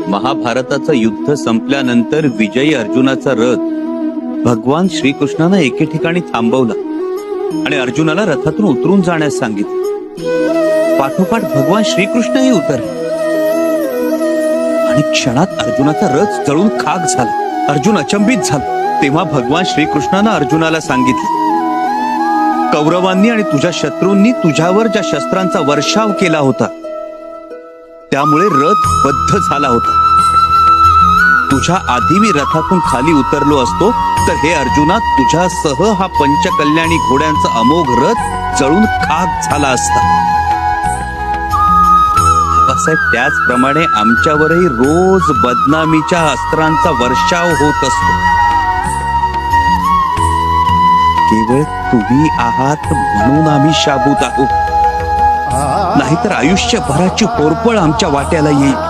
महाभारताचं युद्ध संपल्यानंतर विजयी अर्जुनाचा रथ भगवान श्रीकृष्णानं एके ठिकाणी थांबवला आणि अर्जुनाला रथातून उतरून जाण्यास सांगितलं. पाठोपाठ भगवान श्रीकृष्णही उतरले आणि क्षणात अर्जुनाचा रथ जळून खाक झाला. अर्जुन अचंबित झाला. तेव्हा भगवान श्रीकृष्णानं अर्जुनाला सांगितलं, कौरवांनी आणि तुझ्या शत्रूंनी तुझ्यावर ज्या शस्त्रांचा वर्षाव केला होता त्यामुळे रथ बद्ध झाला होता. तुझ्या आधी मी रथातून खाली उतरलो असतो तर हे अर्जुना तुझ्यासह हा पंचकल्याणी घोड्यांचा अमोघ रथ जळून खाक झाला असता. बाबासाहेब, त्याचप्रमाणे आमच्यावरही रोज बदनामीच्या अस्त्रांचा वर्षाव होत असतो. केवळ तुम्ही आहात म्हणून आम्ही शाबूत आहोत, नाहीतर आयुष्यभराची होरपळ आमच्या वाट्याला येईल.